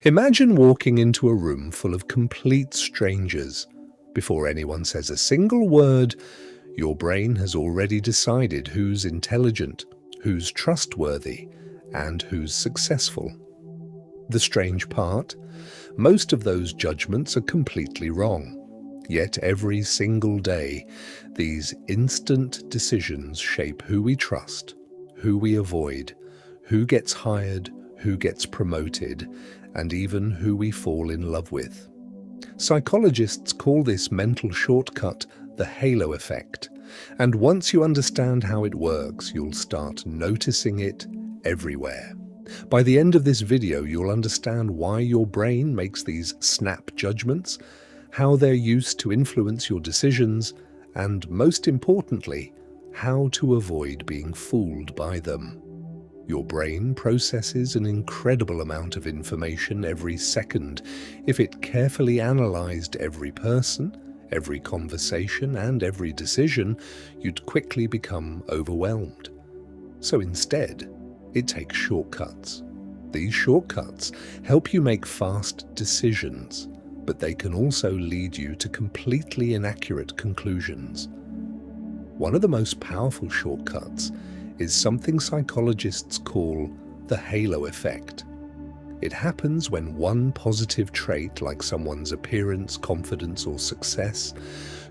Imagine walking into a room full of complete strangers. Before anyone says a single word, your brain has already decided who's intelligent, who's trustworthy, and who's successful. The strange part? Most of those judgments are completely wrong. Yet every single day, these instant decisions shape who we trust, who we avoid, who gets hired, who gets promoted, and even who we fall in love with. Psychologists call this mental shortcut the halo effect, and once you understand how it works, you'll start noticing it everywhere. By the end of this video, you'll understand why your brain makes these snap judgments, how they're used to influence your decisions, and most importantly, how to avoid being fooled by them. Your brain processes an incredible amount of information every second. If it carefully analyzed every person, every conversation, and every decision, you'd quickly become overwhelmed. So instead, it takes shortcuts. These shortcuts help you make fast decisions, but they can also lead you to completely inaccurate conclusions. One of the most powerful shortcuts is something psychologists call the halo effect. It happens when one positive trait, like someone's appearance, confidence, or success,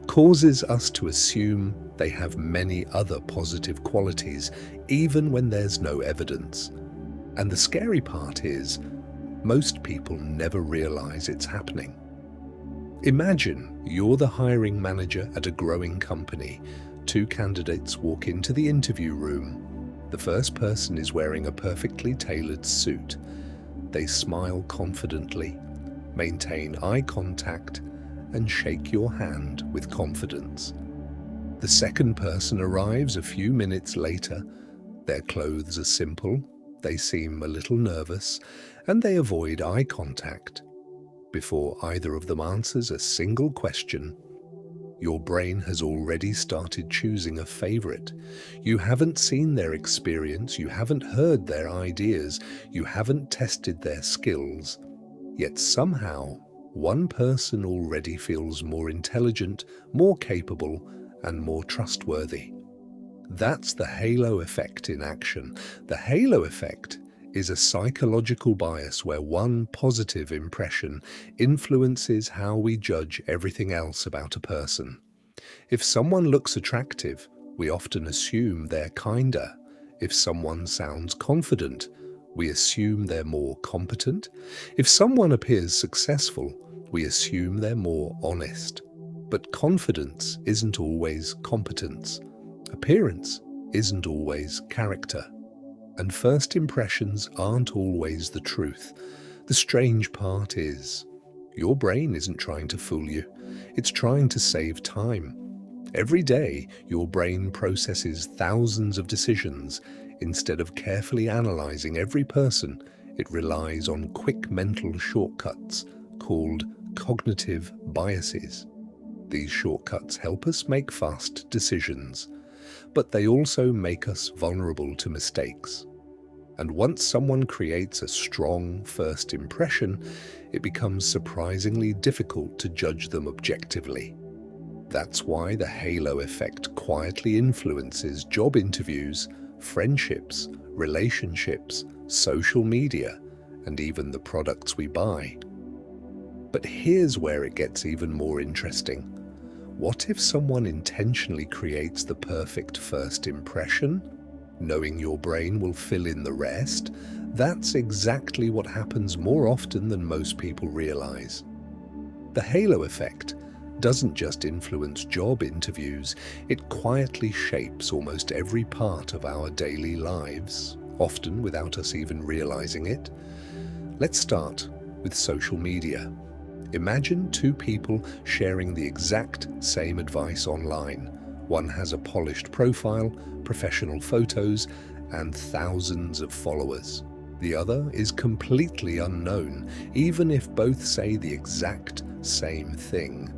causes us to assume they have many other positive qualities, even when there's no evidence. And the scary part is, most people never realize it's happening. Imagine you're the hiring manager at a growing company. Two candidates walk into the interview room. The first person is wearing a perfectly tailored suit. They smile confidently, maintain eye contact, and shake your hand with confidence. The second person arrives a few minutes later. Their clothes are simple, they seem a little nervous, and they avoid eye contact. Before either of them answers a single question, your brain has already started choosing a favorite. You haven't seen their experience, you haven't heard their ideas, you haven't tested their skills. Yet somehow, one person already feels more intelligent, more capable, and more trustworthy. That's the halo effect in action. The halo effect is a psychological bias where one positive impression influences how we judge everything else about a person. If someone looks attractive, we often assume they're kinder. If someone sounds confident, we assume they're more competent. If someone appears successful, we assume they're more honest. But confidence isn't always competence. Appearance isn't always character. And first impressions aren't always the truth. The strange part is, your brain isn't trying to fool you. It's trying to save time. Every day, your brain processes thousands of decisions. Instead of carefully analyzing every person, it relies on quick mental shortcuts called cognitive biases. These shortcuts help us make fast decisions, but they also make us vulnerable to mistakes. And once someone creates a strong first impression, it becomes surprisingly difficult to judge them objectively. That's why the halo effect quietly influences job interviews, friendships, relationships, social media, and even the products we buy. But here's where it gets even more interesting. What if someone intentionally creates the perfect first impression, knowing your brain will fill in the rest? That's exactly what happens more often than most people realize. The halo effect doesn't just influence job interviews, it quietly shapes almost every part of our daily lives, often without us even realizing it. Let's start with social media. Imagine two people sharing the exact same advice online. One has a polished profile, professional photos, and thousands of followers. The other is completely unknown, even if both say the exact same thing.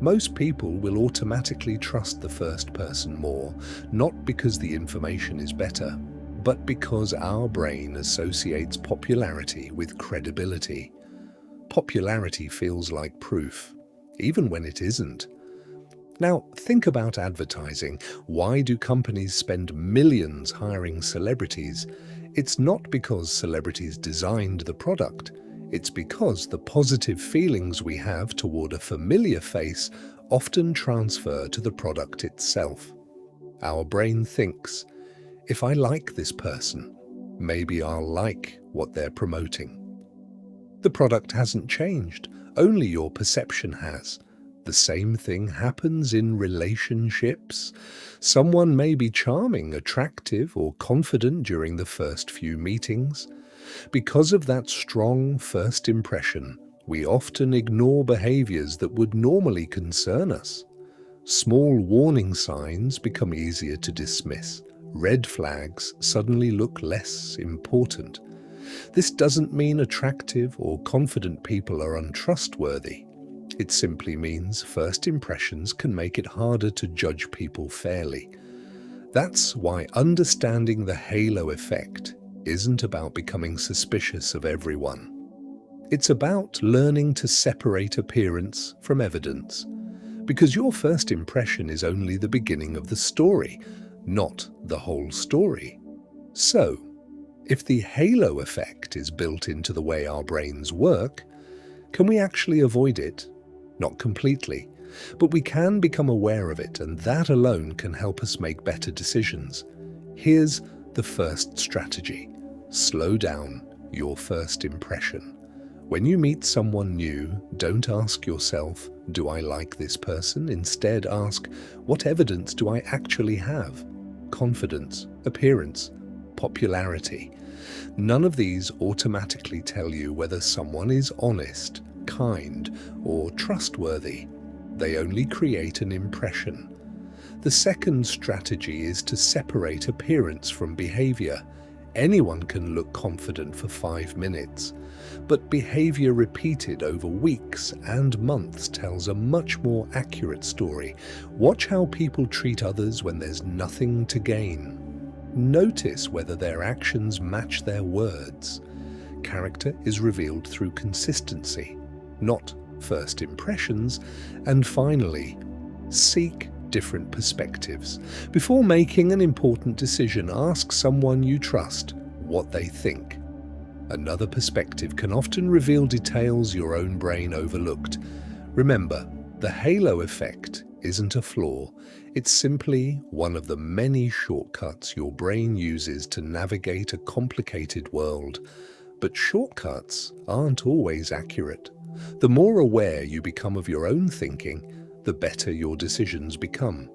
Most people will automatically trust the first person more, not because the information is better, but because our brain associates popularity with credibility. Popularity feels like proof, even when it isn't. Now, think about advertising. Why do companies spend millions hiring celebrities? It's not because celebrities designed the product. It's because the positive feelings we have toward a familiar face often transfer to the product itself. Our brain thinks, if I like this person, maybe I'll like what they're promoting. The product hasn't changed, only your perception has. The same thing happens in relationships. Someone may be charming, attractive, or confident during the first few meetings. Because of that strong first impression, we often ignore behaviors that would normally concern us. Small warning signs become easier to dismiss. Red flags suddenly look less important. This doesn't mean attractive or confident people are untrustworthy. It simply means first impressions can make it harder to judge people fairly. That's why understanding the halo effect isn't about becoming suspicious of everyone. It's about learning to separate appearance from evidence. Because your first impression is only the beginning of the story, not the whole story. So, if the halo effect is built into the way our brains work, can we actually avoid it? Not completely, but we can become aware of it, and that alone can help us make better decisions. Here's the first strategy. Slow down your first impression. When you meet someone new, don't ask yourself, do I like this person? Instead, ask, what evidence do I actually have? Confidence, appearance, popularity. None of these automatically tell you whether someone is honest, kind, or trustworthy. They only create an impression. The second strategy is to separate appearance from behavior. Anyone can look confident for 5 minutes, but behavior repeated over weeks and months tells a much more accurate story. Watch how people treat others when there's nothing to gain. Notice whether their actions match their words. Character is revealed through consistency, not first impressions. And finally, seek different perspectives. Before making an important decision, ask someone you trust what they think. Another perspective can often reveal details your own brain overlooked. Remember, the halo effect isn't a flaw. It's simply one of the many shortcuts your brain uses to navigate a complicated world. But shortcuts aren't always accurate. The more aware you become of your own thinking, the better your decisions become.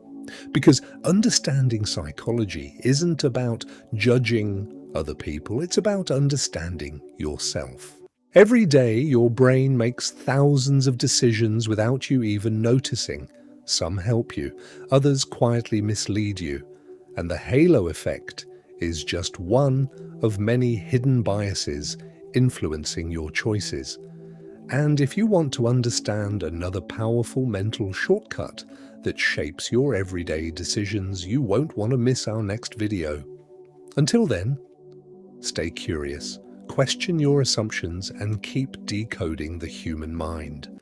Because understanding psychology isn't about judging other people, it's about understanding yourself. Every day, your brain makes thousands of decisions without you even noticing. Some help you, others quietly mislead you, and the halo effect is just one of many hidden biases influencing your choices. And if you want to understand another powerful mental shortcut that shapes your everyday decisions, you won't want to miss our next video. Until then, stay curious, question your assumptions, and keep decoding the human mind.